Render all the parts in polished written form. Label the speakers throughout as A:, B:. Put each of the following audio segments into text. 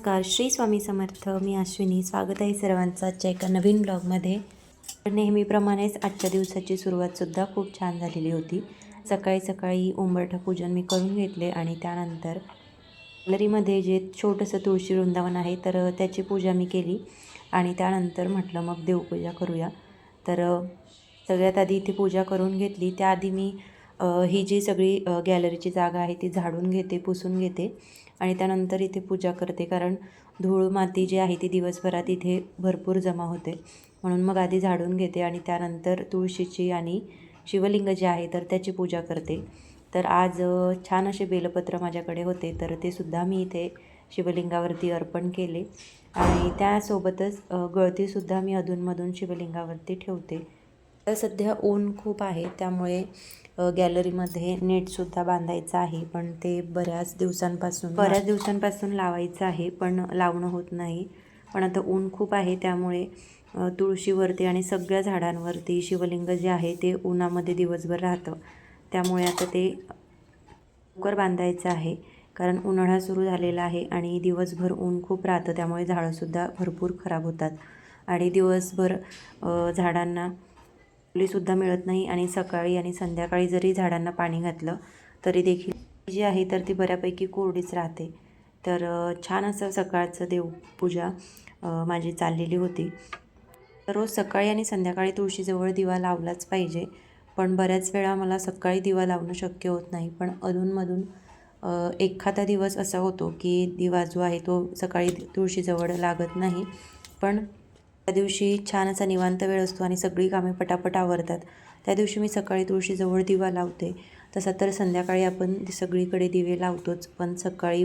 A: नमस्कार, श्री स्वामी समर्थ. मी अश्विनी. स्वागत आहे सर्वांचं आजच्या एका नवीन ब्लॉगमध्ये. नेहमीप्रमाणेच आजच्या दिवसाची सुरुवातसुद्धा खूप छान झालेली होती. सकाळी सकाळी उंबरठा पूजन मी करून घेतले आणि त्यानंतर गॅलरीमध्ये जे छोटंसं तुळशी वृंदावन आहे तर त्याची पूजा मी केली आणि त्यानंतर म्हटलं मग देवपूजा करूया. तर सगळ्यात आधी इथे पूजा करून घेतली. त्याआधी मी ही जी सगळी गॅलरीची जागा आहे ती झाडून घेते, पुसून घेते आणि त्यानंतर इथे पूजा करते. कारण धूळ माती जी आहे ती दिवसभरात इथे भरपूर जमा होते, म्हणून मग आधी झाडून घेते आणि त्यानंतर तुळशीची आणि शिवलिंग जे आहे तर त्याची पूजा करते. तर आज छान असे बेलपत्र माझ्याकडे होते तर ते सुद्धा मी इथे शिवलिंगावरती अर्पण केले आणि त्यासोबतच गळतीसुद्धा मी अधूनमधून शिवलिंगावरती ठेवते. तर सध्या ऊन खूप आहे त्यामुळे गॅलरीमध्ये नेटसुद्धा बांधायचं आहे, पण ते बऱ्याच दिवसांपासून लावायचं आहे पण लावणं होत नाही. पण आता ऊन खूप आहे त्यामुळे तुळशीवरती आणि सगळ्या झाडांवरती शिवलिंग जे आहे ते उन्हामध्ये दिवसभर राहतं, त्यामुळे आता ते लवकर बांधायचं आहे. कारण उन्हाळा सुरू झालेला आहे आणि दिवसभर ऊन खूप राहतं, त्यामुळे झाडंसुद्धा भरपूर खराब होतात आणि दिवसभर झाडांना सुद्धा मिळत नाही आणि सकाळी आणि संध्याकाळी जरी झाडांना पाणी घातलं तरी देखील जी आहे तर ती बऱ्यापैकी कोरडीच राहते. तर छान असं सकाळचं देवपूजा माझी चाललेली होती. रोज सकाळी आणि संध्याकाळी तुळशीजवळ दिवा लावलाच पाहिजे, पण बऱ्याच वेळा मला सकाळी दिवा लावणं शक्य होत नाही. पण अधूनमधून एखादा दिवस असा होतो की दिवा जो आहे तो सकाळी तुळशीजवळ लागत नाही, पण त्या दिवशी छान असा निवांत वेळ असतो आणि सगळी कामे पटापट आवरतात. त्या दिवशी मी सकाळी तुळशीजवळ दिवा लावते. तसा तर संध्याकाळी आपण सगळीकडे दिवे लावतोच, पण सकाळी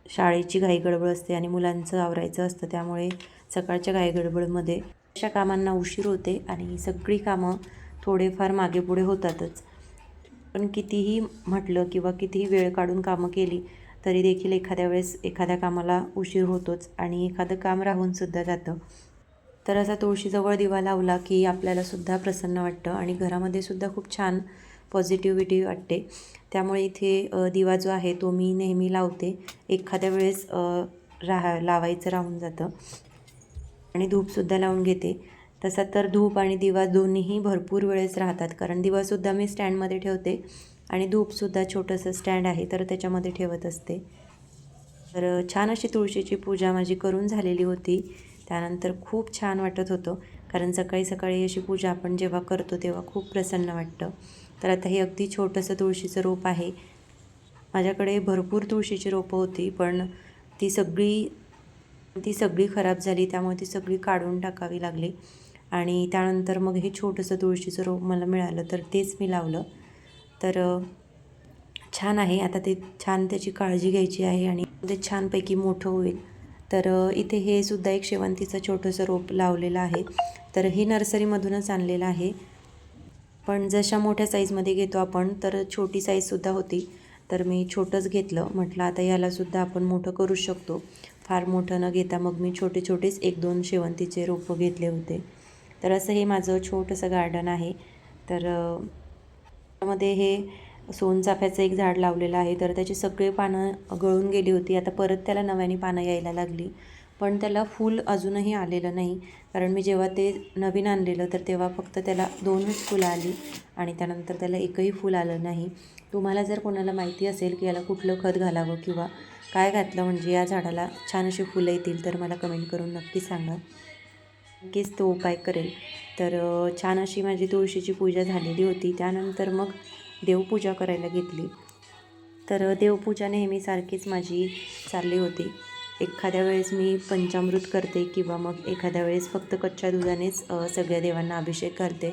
A: शाळेची घाईगडबड असते आणि मुलांचं आवरायचं असतं, त्यामुळे सकाळच्या घाईगडबडमध्ये अशा कामांना उशीर होते आणि सगळी कामं थोडेफार मागे पुढे होतातच. पण कितीही म्हटलं किंवा कितीही वेळ काढून कामं केली तरी देखील एखाद्या वेळेस एखाद्या कामाला उशीर होतोच आणि एखादं काम राहूनसुद्धा जातं. तर असा तुळशीजवळ दिवा लावला की आपल्यालासुद्धा प्रसन्न वाटतं आणि घरामध्ये सुद्धा खूप छान पॉझिटिव्हिटी वाटते. त्यामुळे इथे दिवा जो आहे तो मी नेहमी लावते. एखाद्या वेळेस लावायचं राहून जातं आणि धूपसुद्धा लावून घेते. तसा तर धूप आणि दिवा दोन्हीही भरपूर वेळेस राहतात, कारण दिवासुद्धा मी स्टँडमध्ये ठेवते आणि धूपसुद्धा छोटंसं स्टँड आहे तर त्याच्यामध्ये ठेवत असते. तर छान अशी तुळशीची पूजा माझी करून झालेली होती. त्यानंतर खूप छान वाटत होतं, कारण सकाळी सकाळी अशी पूजा आपण जेव्हा करतो तेव्हा खूप प्रसन्न वाटतं. तर आता हे अगदी छोटंसं तुळशीचं रोप आहे. माझ्याकडे भरपूर तुळशीची रोपं होती, पण ती सगळी खराब झाली, त्यामुळे ती सगळी काढून टाकावी लागली आणि त्यानंतर मग हे छोटंसं तुळशीचं रोप मला मिळालं तर तेच मी लावलं. तर छान आहे. आता ते छान त्याची काळजी घ्यायची आहे आणि ते छानपैकी मोठं होईल. तर इथे हे सुद्धा एक शेवंतीचं छोटंसं रोप लावलेलं आहे. तर हे नर्सरीमधूनच आणलेलं आहे, पण जशा मोठ्या साईजमध्ये घेतो आपण तर छोटी साईजसुद्धा होती, तर मी छोटंच घेतलं. म्हटलं आता यालासुद्धा आपण मोठं करू शकतो. फार मोठं न घेता मग मी छोटे छोटेच 1-2 शेवंतीचे रोपं घेतले होते. तर असं हे माझं छोटंसं गार्डन आहे. तर त्यामध्ये हे सोनचाफ्याचं एक झाड लावलेलं आहे, तर त्याची सगळी पानं गळून गेली होती. आता परत त्याला नव्याने पानं यायला लागली, पण त्याला फूल अजूनही आलेलं नाही. कारण मी जेव्हा ते नवीन आणलेलं तर तेव्हा फक्त त्याला 2च फुलं आली आणि त्यानंतर त्याला एकही फूल आलं नाही. तुम्हाला जर कोणाला माहिती असेल की याला कुठलं खत घालावं किंवा काय घातलं म्हणजे या झाडाला छान अशी फुलं येतील तर मला कमेंट करून नक्की सांगा. नक्कीच तो उपाय करेल. तर छान अशी माझी तुळशीची पूजा झालेली होती. त्यानंतर मग देवपूजा करायला घेतली. तर देवपूजा नेहमीसारखीच माझी चालली होती. एखाद्या वेळेस मी पंचामृत करते किंवा मग एखाद्या वेळेस फक्त कच्च्या दुधानेच सगळ्या देवांना अभिषेक घालते.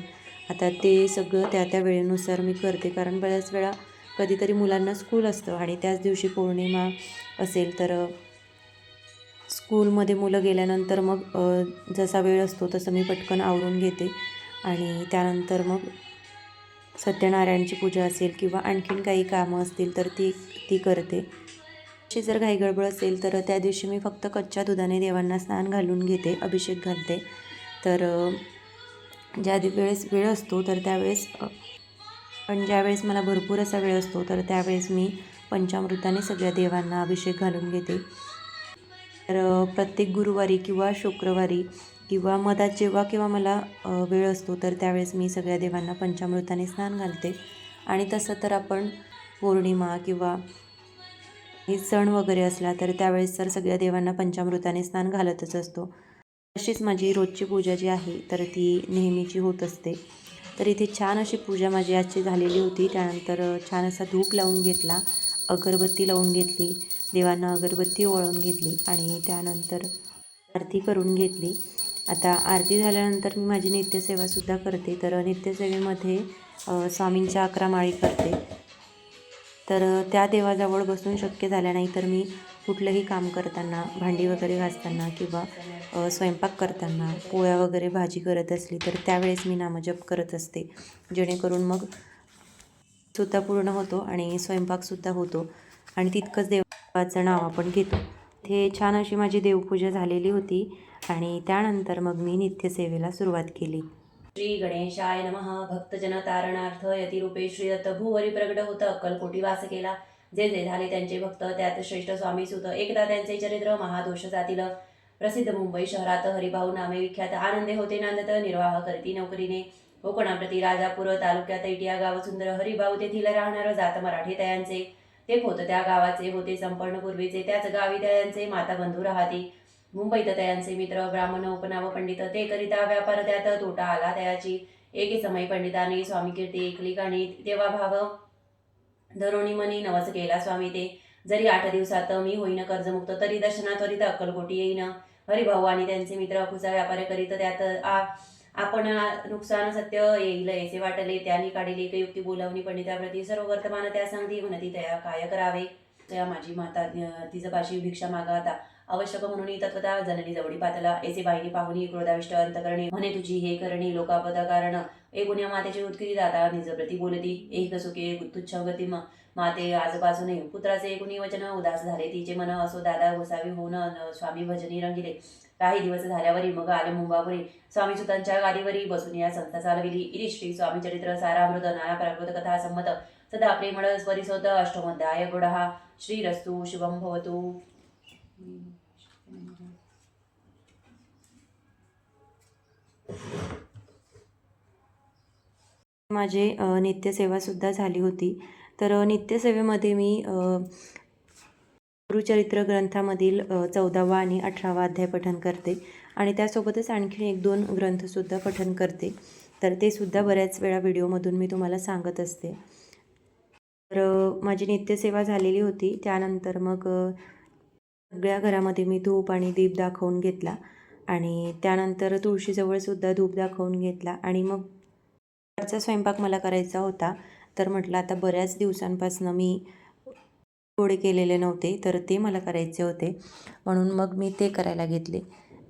A: आता ते सगळं त्या वेळेनुसार मी करते, कारण बऱ्याच वेळा कधीतरी मुलांना स्कूल असतं आणि त्याच दिवशी पौर्णिमा असेल तर स्कूलमध्ये मुलं गेल्यानंतर मग जसा वेळ असतो तसं मी पटकन आवरून घेते आणि त्यानंतर मग सत्यनारायणची पूजा असेल किंवा आणखीन काही कामं असतील तर ती करते. अशी जर घाई गडबड असेल तर त्या दिवशी मी फक्त कच्च्या दुधाने देवांना स्नान घालून घेते, अभिषेक घालते. तर ज्या वेळेस वेळ असतो तर त्यावेळेस पण ज्यावेळेस मला भरपूर असा वेळ असतो तर त्यावेळेस मी पंचामृताने सगळ्या देवांना अभिषेक घालून घेते। तर प्रत्येक गुरुवारी किंवा शुक्रवारी किंवा मधात जेव्हा केव्हा मला वेळ असतो तर त्यावेळेस मी सगळ्या देवांना पंचामृताने स्नान घालते। आणि तसं तर आपण पौर्णिमा किंवा हे सण वगैरे असला तर त्यावेळेस तर सगळ्या देवांना पंचामृताने स्नान घालतच असतो। तशीच माझी रोजची पूजा जी आहे तर ती नेहमीची होत असते। तर इथे छान अशी पूजा माझी आजची झालेली होती। त्यानंतर छान असा धूप लावून घेतला, अगरबत्ती लावून घेतली, देवांना अगरबत्ती ओवाळून घेतली आणि त्यानंतर आरती करून घेतली। आता आरती झाल्यानंतर मी माझी नित्यसेवासुद्धा करते। तर नित्यसेवेमध्ये स्वामींच्या 11 माळी करते। तर त्या देवाजवळ बसून शक्य झाल्या नाही तर मी कुठलंही काम करताना, भांडी वगैरे घासताना किंवा स्वयंपाक करताना, पोळ्या वगैरे भाजी करत असली तर त्यावेळेस मी नामजप करत असते, जेणेकरून मग सुद्धा पूर्ण होतो आणि स्वयंपाकसुद्धा होतो आणि तितकंच देवाचं नाव आपण घेतो। हे छान अशी माझी देवपूजा झालेली होती आणि त्यानंतर मग मी नित्यसेवेला सुरुवात केली। श्री गणेशाय नमः। भक्तजन तारणार्थ यतिरूपे श्री दत्त भूवरी प्रगट होत अक्कलकोटी वास केला। जे जे झाले त्यांचे भक्त त्यात श्रेष्ठ स्वामी सुत। एकदा त्यांचे चरित्र महादोष जातील। प्रसिद्ध मुंबई शहरात हरिभाऊ नामे विख्यात। आनंदे होते नांदत निर्वाह करती नोकरीने। कोकणाप्रती राजापूर तालुक्यात इटिया गाव सुंदर। हरिभाऊ तेथील राहणार जात मराठी तयांचे। ते होत त्या गावाचे होते संपन्न पूर्वीचे। त्याच गावी तयांचे माता बंधू राहती। मुंबईत तयांचे मित्र ब्राह्मण उपनाव पंडित। ते करिता व्यापार त्यात तोटा आला तयाची। एके समय पंडितांनी स्वामी कीर्ती ऐकली गाणी। तेव्हा भाव धरोणी मनी नवस केला स्वामी ते। जरी 8 दिवसात मी होईन कर्जमुक्त तरी दर्शना त्वरित अक्कलकोटी येईन। हरिभाऊ आणि त्यांचे मित्र अफूचा व्यापार करीत त्यात आपण नुकसान सत्य येईल ऐसे वाटले। त्यांनी काढली एक युक्ती बोलावणी पंडिताप्रती। सर्व वर्तमान त्या सांगती म्हणती तया काय करावे। त्या माझी माता तिजपाशी भिक्षा मागाता आवश्यक म्हणून तत्वता जननी जवळी पातला। ऐसे बाईनी पाहुनी क्रोधाविष्ट अंतकरणे म्हणे तुझी हे करणी लोकापद कारण। एकुण्या मातेची उत्कृती दाता निज प्रती बोलती। एक सुखे तुच्छ गती माते आजपासून पुत्राचे एकुणी वचन उदास झाले तिचे मन। असो दादा गोसावी होऊन स्वामी भजनी रंगिले। काही दिवस झाल्यावरी मग आले मुंबापुरी। स्वामी सुतांच्या गादीवरी बसून या संस्था चालविली। इति श्री स्वामी चरित्र सारामृत नाना प्राकृत कथा संमत सदा प्रेमळ स्वरिसोत अष्टमोध्याय गुढहा। श्रीरस्तु शुभम भवतु। माझे नित्यसेवासुद्धा झाली होती। तर नित्यसेवेमध्ये मी गुरुचरित्र ग्रंथामधील 14वा आणि 18वा अध्याय पठण करते आणि त्यासोबतच आणखी 1-2 ग्रंथसुद्धा पठण करते। तर ते सुद्धा बऱ्याच वेळा व्हिडिओमधून मी तुम्हाला सांगत असते। तर माझी नित्यसेवा झालेली होती। त्यानंतर मग सगळ्या घरामध्ये मी धूप आणि दीप दाखवून घेतला आणि त्यानंतर तुळशीजवळ सुद्धा धूप दाखवून घेतला आणि मग दुपारचा स्वयंपाक मला करायचा होता। तर म्हटलं आता बऱ्याच दिवसांपासून मी गोडे केलेले नव्हते तर ते मला करायचे होते, म्हणून मग मी ते करायला घेतले।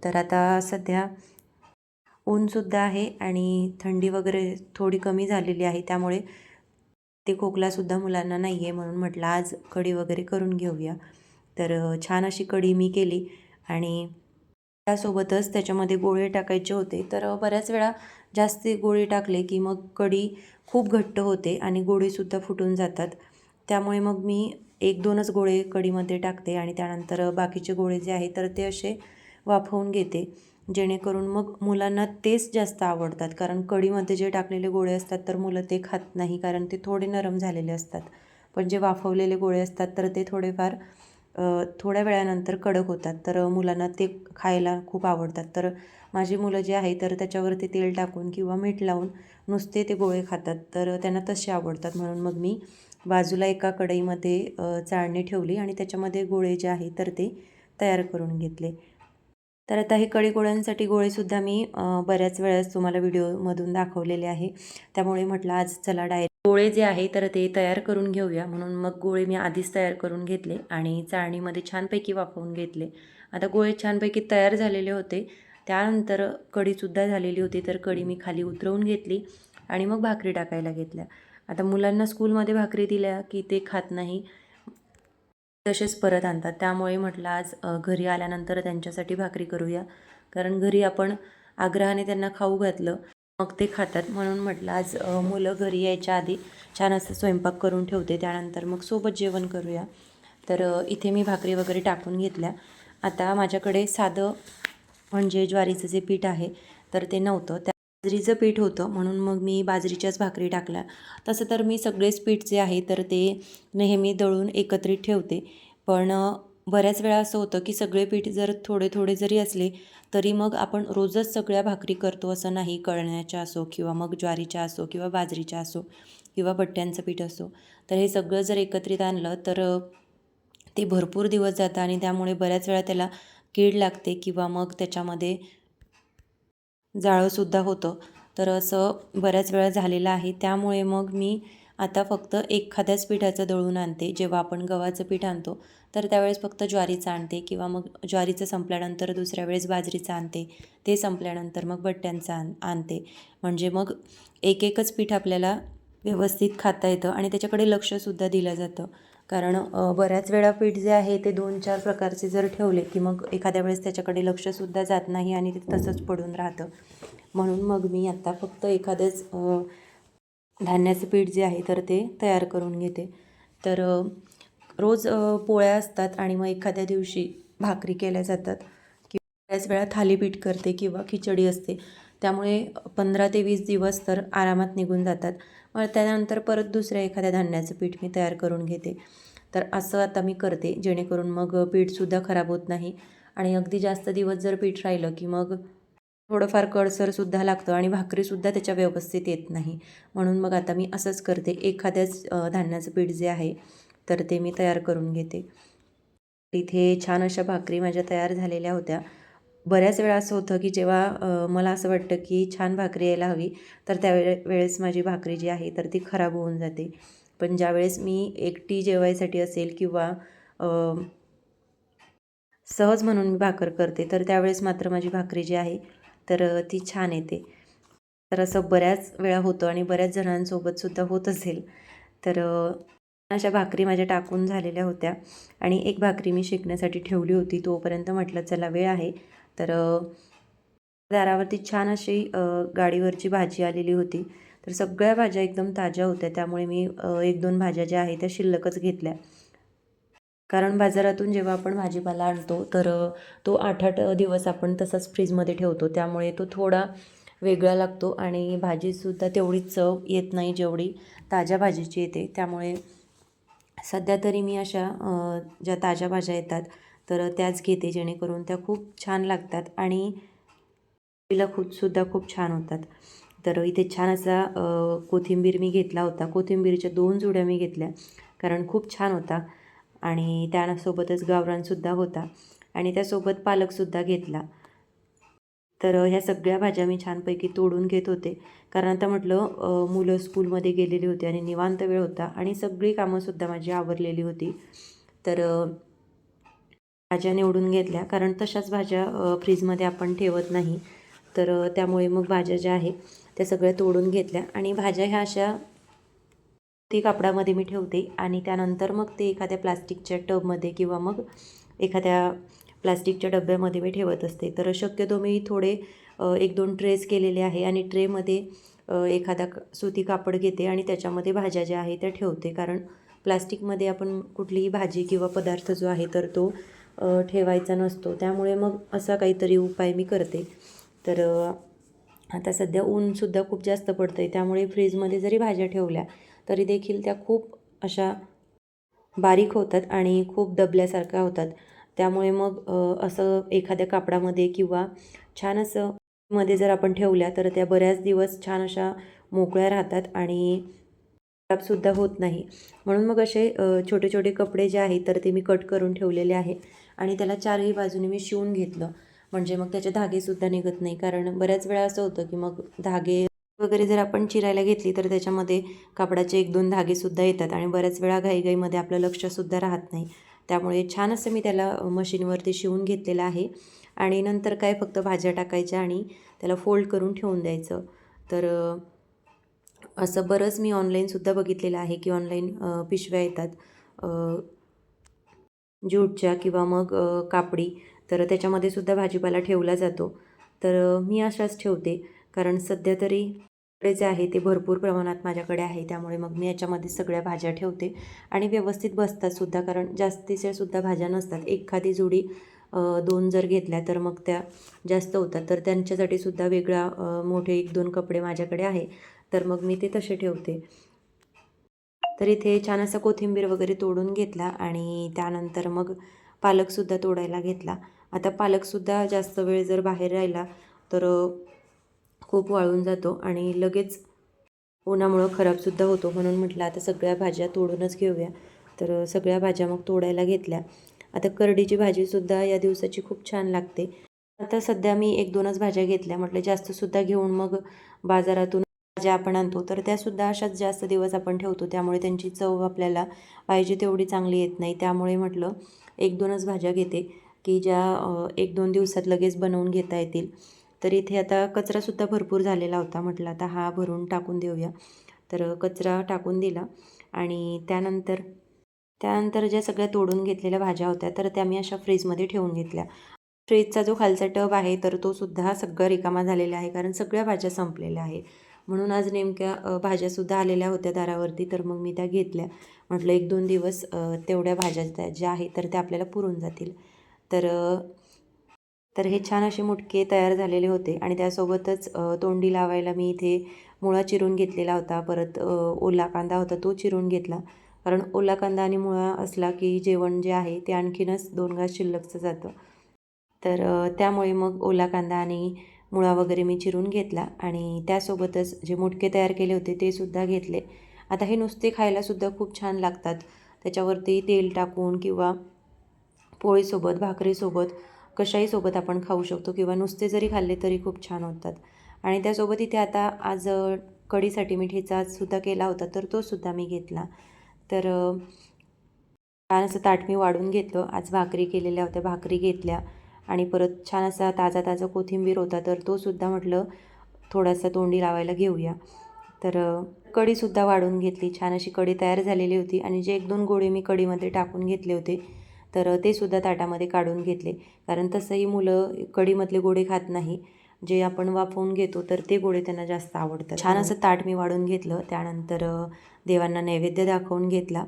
A: तर आता सध्या ऊनसुद्धा आहे आणि थंडी वगैरे थोडी कमी झालेली आहे, त्यामुळे ते खोकलासुद्धा मुलांना नाही आहे, म्हणून म्हटलं आज कढी वगैरे करून घेऊया। तर छान अशी कढी मी केली आणि त्यासोबतच त्याच्यामध्ये गोळे टाकायचे होते। तर बऱ्याच वेळा जास्त गोळे टाकले की मग कढी खूप घट्ट होते आणि गोळेसुद्धा फुटून जातात। त्यामुळे मग मी 1-2च गोळे कढीमध्ये टाकते आणि त्यानंतर बाकीचे गोळे जे आहे तर ते असे वाफवून घेते, जेणेकरून मग मुलांना तेच जास्त आवडतात। कारण कढीमध्ये जे टाकलेले गोळे असतात तर मुलं ते खात नाही, कारण ते थोडे नरम झालेले असतात। पण जे वाफवलेले गोळे असतात तर ते थोडेफार थोड्या वेळानंतर कडक होतात, तर मुलांना ते खायला खूप आवडतात। तर माझी मुलं जे आहे तर त्याच्यावरती तेल टाकून किंवा मीठ लावून नुसते ते गोळे खातात, तर त्यांना तसे आवडतात। म्हणून मग मी बाजूला एका कढईमध्ये चाळणी ठेवली आणि त्याच्यामध्ये गोळे जे आहे तर ते तयार करून घेतले। तर आता हे कढी गोळ्यांसाठी गोळेसुद्धा मी बऱ्याच वेळेस तुम्हाला व्हिडिओमधून दाखवलेले आहे, त्यामुळे म्हटलं आज चला डायरेक्ट गोळे जे आहे तर ते तयार करून घेऊया। म्हणून मग गोळे मी आधीच तयार करून घेतले आणि चाळणीमध्ये छानपैकी वाफवून घेतले। आता गोळे छानपैकी तयार झालेले होते, त्यानंतर कढीसुद्धा झालेली होती, तर कढी मी खाली उतरवून घेतली आणि मग भाकरी टाकायला घेतल्या। आता मुलांना स्कूलमध्ये भाकरी दिल्या की ते खात नाही, तसेच परत आणतात, त्यामुळे म्हटलं आज घरी आल्यानंतर त्यांच्यासाठी भाकरी करूया। कारण घरी आपण आग्रहाने त्यांना खाऊ घातलं मग ते खातात. म्हणून म्हटलं आज मुलं घरी यायच्या आधी छान असं स्वयंपाक करून ठेवते, त्यानंतर मग सोबत जेवण करूया. तर इथे मी भाकरी वगैरे टाकून घेतल्या. आता माझ्याकडे साधं म्हणजे ज्वारीचं जे पीठ आहे तर ते नव्हतं, त्या बाजरीचं पीठ होतं, म्हणून मग मी बाजरीच्याच भाकरी टाकल्या. तसं तर मी सगळेच पीठ जे आहे तर ते नेहमी दळून एकत्रित ठेवते, पण बऱ्याच वेळा असं होतं की सगळे पीठ जर थोडे थोडे जरी असले तरी मग आपण रोजच सगळ्या भाकरी करतो असं नाही. कळण्याच्या असो किंवा मग ज्वारीच्या असो किंवा बाजरीच्या असो किंवा बट्ट्यांचं पीठ असो, तर हे सगळं जर एकत्रित आणलं तर ते भरपूर दिवस जातं आणि त्यामुळे बऱ्याच वेळा त्याला कीड लागते किंवा मग त्याच्यामध्ये जाळंसुद्धा होतं. तर असं बऱ्याच वेळा झालेलं आहे. त्यामुळे मग मी आता फक्त एखाद्याच पिठाचं दळून आणते. जेव्हा आपण गव्हाचं पीठ आणतो तर त्यावेळेस फक्त ज्वारीचं आणते किंवा मग ज्वारीचं संपल्यानंतर दुसऱ्या वेळेस बाजरीचं आणते. ते संपल्यानंतर मग बट्ट्यांचं आणते. म्हणजे मग एकच पीठ आपल्याला व्यवस्थित खाता येतं आणि त्याच्याकडे लक्षसुद्धा दिलं जातं. कारण बऱ्याच वेळा पीठ जे आहे ते 2-4 प्रकारचे जर ठेवले की मग एखाद्या वेळेस त्याच्याकडे लक्षसुद्धा जात नाही आणि ते तसंच पडून राहतं. म्हणून मग मी आता फक्त एखादंच धान्याचं पीठ जे आहे तर ते तयार करून घेते. तर रोज पोळ्या असतात आणि मग एखाद्या दिवशी भाकरी केल्या जातात किंवा बऱ्याच वेळा थालीपीठ करते किंवा खिचडी असते. त्यामुळे 15 ते 20 दिवस तर आरामात निघून जातात. मग त्यानंतर परत दुसऱ्या एखाद्या धान्याचं पीठ मी तयार करून घेते. तर असं आता मी करते, जेणेकरून मग पीठसुद्धा खराब होत नाही आणि अगदी जास्त दिवस जर पीठ राहिलं की मग थोडंफार कडसरसुद्धा लागतं आणि भाकरीसुद्धा त्याच्या व्यवस्थित येत नाही. म्हणून मग आता मी असंच करते, एखाद्याच धान्याचं पीठ जे आहे तर ते मी तयार करून घेते. इथे छान अशा भाकरी माझ्या तयार झालेल्या होत्या. बऱ्याच वेळा असं होतं की जेव्हा मला असं वाटतं की छान भाकरी यायला हवी, तर वेळेस माझी भाकरी जी आहे तर ती खराब होऊन जाते. पण ज्यावेळेस मी एकटी जेवायसाठी असेल किंवा सहज म्हणून मी भाकर करते, तर त्यावेळेस मात्र माझी भाकरी जी आहे तर ती छान येते. तर असं बऱ्याच वेळा होतं आणि बऱ्याच जणांसोबतसुद्धा होत असेल. तर अशा भाकरी माझ्या टाकून झालेल्या होत्या आणि एक भाकरी मी शेकण्यासाठी ठेवली होती. तोपर्यंत म्हटलं चला वेळ आहे. तर दारावरती छान अशी गाडीवरची भाजी आलेली होती. तर सगळ्या भाज्या एकदम ताज्या होत्या. त्यामुळे मी 1-2 भाज्या ज्या आहेत त्या शिल्लकच घेतल्या. कारण बाजारातून जेव्हा आपण भाजीपाला आणतो तर तो 8-8 दिवस आपण तसाच फ्रीजमध्ये ठेवतो. त्यामुळे तो थोडा वेगळा लागतो आणि भाजीसुद्धा तेवढीच चव येत नाही जेवढी ताज्या भाजीची येते. त्यामुळे सध्या तरी मी अशा ज्या ताज्या भाज्या येतात तर त्याच घेते, जेणेकरून त्या खूप छान लागतात आणि चवीला खूप छान होतात. तर इथे छान असा कोथिंबीर मी घेतला होता. कोथिंबीरच्या 2 जुड्या मी घेतल्या, कारण खूप छान होता आणि त्यासोबतच गावरानसुद्धा होता आणि त्यासोबत पालकसुद्धा घेतला. तर ह्या सगळ्या भाज्या मी छानपैकी तोडून घेत होते. कारण आता म्हटलं मुलं स्कूलमध्ये गेलेली होती आणि निवांत वेळ होता आणि सगळी कामंसुद्धा माझी आवरलेली होती. तर भाज्या निवडून घेतल्या, कारण तशाच भाज्या फ्रीजमध्ये आपण ठेवत नाही. तर त्यामुळे मग भाज्या ज्या आहेत त्या सगळ्या तोडून घेतल्या आणि भाज्या ह्या अशा ती कापडामध्ये मी ठेवते आणि त्यानंतर मग ते एखाद्या प्लास्टिकच्या टबमध्ये किंवा मग एखाद्या प्लास्टिकच्या डब्यामध्ये मी ठेवत असते. तर शक्यतो मी थोडे 1-2 ट्रेस केलेले आहे आणि ट्रेमध्ये एखादा सुती कापड घेते आणि त्याच्यामध्ये भाज्या ज्या आहेत त्या ठेवते. कारण प्लास्टिकमध्ये आपण कुठलीही भाजी किंवा पदार्थ जो आहे तर तो ठेवायचा नसतो. त्यामुळे मग असा काहीतरी उपाय मी करते. तर आता सध्या ऊनसुद्धा खूप जास्त पडतं आहे, त्यामुळे फ्रीजमध्ये जरी भाज्या ठेवल्या तरी देखील त्या खूप अशा बारीक होतात आणि खूप दबल्यासारख्या होतात. त्यामुळे मग असं एखाद्या कापडामध्ये किंवा छान असं मध्ये जर आपण ठेवल्या तर त्या बऱ्याच दिवस छान अशा मोकळ्या राहतात आणि खराबसुद्धा होत नाही. म्हणून मग असे छोटे छोटे कपडे जे आहेत तर ते मी कट करून ठेवलेले आहे आणि त्याला चारही बाजूने मी शिवून घेतलं. म्हणजे मग त्याचे धागेसुद्धा निघत नाही. कारण बऱ्याच वेळा असं होतं की मग धागे वगैरे जर आपण चिरायला घेतली तर त्याच्यामध्ये कापडाचे 1-2 धागेसुद्धा येतात आणि बऱ्याच वेळा घाईघाईमध्ये आपलं लक्षसुद्धा राहत नाही. त्यामुळे छान असं मी त्याला मशीनवरती शिवून घेतलेलं आहे आणि नंतर काय फक्त भाज्या टाकायच्या आणि त्याला फोल्ड करून ठेवून द्यायचं. तर असं बरंच मी ऑनलाईनसुद्धा बघितलेलं आहे की ऑनलाईन पिशव्या येतात ज्यूटच्या किंवा मग कापडी, तर त्याच्यामध्ये सुद्धा भाजीपाला ठेवला जातो. तर मी अशाच ठेवते, कारण सध्या तरी जे आहे ते भरपूर प्रमाणात माझ्याकडे आहे, त्यामुळे मग मी याच्यामध्ये सगळ्या भाज्या ठेवते आणि व्यवस्थित बसतातसुद्धा. कारण जास्तीच्यासुद्धा भाज्या नसतात. एखादी जोडी 2 जर घेतल्या तर मग त्या जास्त होतात. तर त्यांच्यासाठी सुद्धा वेगळा मोठे 1-2 कपडे माझ्याकडे आहे, तर मग मी ते तसे ठेवते. तर इथे छान असा कोथिंबीर वगैरे तोडून घेतला आणि त्यानंतर मग पालकसुद्धा तोडायला घेतला. आता पालकसुद्धा जास्त वेळ जर बाहेर राहिला तर खूप वाळून जातो आणि लगेच उन्हामुळं खराबसुद्धा होतो. म्हणून म्हटलं आता सगळ्या भाज्या तोडूनच घेऊया. तर सगळ्या भाज्या मग तोडायला घेतल्या. आता करडीची भाजीसुद्धा या दिवसाची खूप छान लागते. आता सध्या मी 1-2च भाज्या घेतल्या. म्हटलं जास्तसुद्धा घेऊन मग बाजारातून भाज्या आपण आणतो तर त्यासुद्धा अशाच जास्त दिवस आपण ठेवतो, त्यामुळे त्यांची चव आपल्याला पाहिजे तेवढी चांगली येत नाही. त्यामुळे म्हटलं 1-2च भाज्या घेते की ज्या 1-2 दिवसात लगेच बनवून घेता येतील. तर इथे आता कचरासुद्धा भरपूर झालेला होता. म्हटलं आता हा भरून टाकून देऊया. तर कचरा टाकून दिला आणि त्यानंतर ज्या सगळ्या तोडून घेतलेल्या भाज्या होत्या तर त्या मी अशा फ्रीजमध्ये ठेवून घेतल्या. फ्रीजचा जो खालचा टब आहे तर तो सुद्धा सगळा रिकामा झालेला आहे, कारण सगळ्या भाज्या संपलेल्या आहे. म्हणून आज नेमक्या भाज्यासुद्धा आलेल्या होत्या दारावरती, तर मग मी त्या घेतल्या. म्हटलं 1-2 दिवस तेवढ्या भाज्या ज्या आहेत तर त्या आपल्याला पुरून जातील. तर तर हे छान असे मुटके तयार झालेले होते आणि त्यासोबतच तोंडी लावायला मी इथे मुळा चिरून घेतलेला होता. परत ओला कांदा होता तो चिरून घेतला. कारण ओला कांदा आणि मुळा असला की जेवण जे आहे ते आणखीनच 2 घास शिल्लकचं जातं. तर त्यामुळे मग ओला कांदा आणि मुळा वगैरे मी चिरून घेतला आणि त्यासोबतच जे मुटके तयार केले होते ते सुद्धा घेतले. आता हे नुसते खायलासुद्धा खूप छान लागतात. त्याच्यावरती तेल टाकून किंवा पोळीसोबत, भाकरीसोबत, कशाही सोबत आपण खाऊ शकतो किंवा नुसते जरी खाल्ले तरी खूप छान होतात. आणि त्यासोबत इथे आता आज कढीसाठी मी ठेचासुद्धा केला होता, तर तो सुद्धा मी घेतला. तर छान असं ताट मी वाढून घेतलं. आज भाकरी केलेल्या होत्या, भाकरी घेतल्या आणि परत छान असा ताजा कोथिंबीर होता, तर तो सुद्धा म्हटलं थोडासा तोंडी लावायला घेऊया. तर कढीसुद्धा वाढून घेतली. छान अशी कढी तयार झालेली होती आणि जे 1-2 गोळे मी कढीमध्ये टाकून घेतले होते तर ते सुद्धा ताटामध्ये काढून घेतले. कारण तसंही मुलं कढीमधले गोळे खात नाही. जे आपण वाफवून घेतो तर ते गोळे त्यांना जास्त आवडतात. छान असं ताट मी वाढून घेतलं. त्यानंतर देवांना नैवेद्य दाखवून घेतला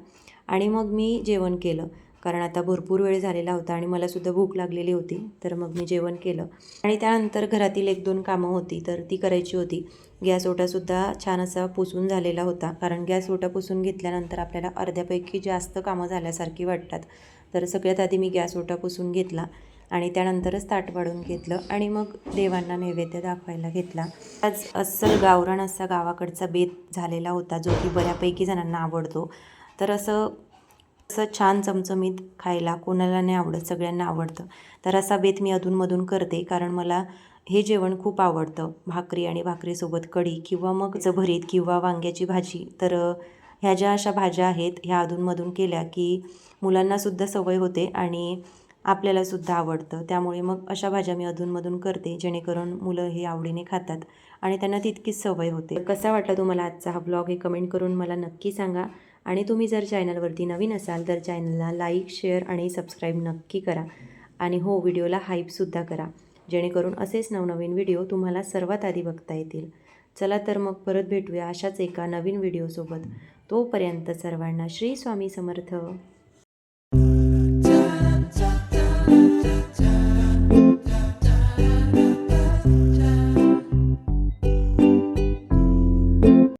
A: आणि मग मी जेवण केलं. कारण आता भरपूर वेळ झालेला होता आणि मलासुद्धा भूक लागलेली होती. तर मग मी जेवण केलं आणि त्यानंतर घरातील 1-2 कामं होती तर ती करायची होती. गॅस ओटासुद्धा छान असा पुसून झालेला होता. कारण गॅस ओटा पुसून घेतल्यानंतर आपल्याला अर्ध्यापैकी जास्त कामं झाल्यासारखी वाटतात. तर सगळ्यात आधी मी गॅस ओटा पुसून घेतला आणि त्यानंतरच ताट वाढून घेतलं आणि मग देवांना नैवेद्य दाखवायला घेतला. आज अस्सल गावरान असा गावाकडचा बेत झालेला होता, जो की बऱ्यापैकी जणांना आवडतो. तर असं छान चमचमीत खायला कोणाला नाही आवडत, सगळ्यांना आवडतं. तर असा बेत मी अधूनमधून करते, कारण मला हे जेवण खूप आवडतं. भाकरी आणि भाकरीसोबत कढी किंवा मग भरीत किंवा वांग्याची भाजी. तर ह्या ज्या अशा भाज्या आहेत ह्या अधूनमधून केल्या की मुलांनासुद्धा सवय होते आणि आपल्यालासुद्धा आवडतं. त्यामुळे मग अशा भाज्या मी अधूनमधून करते, जेणेकरून मुलं हे आवडीने खातात आणि त्यांना तितकीच सवय होते. कसा वाटला तुम्हाला आजचा हा ब्लॉग हे कमेंट करून मला नक्की सांगा. आणि तुम्ही जर चॅनलवरती नवीन असाल तर चॅनलला लाईक, शेअर आणि सबस्क्राईब नक्की करा. आणि हो, व्हिडिओला हाईपसुद्धा करा, जेणेकरून असेच नवनवीन व्हिडिओ तुम्हाला सर्वात आधी बघता येतील. चला तर मग परत भेटूया अशाच एका नवीन व्हिडिओसोबत. तोपर्यंत सर्वांना श्री स्वामी समर्थ.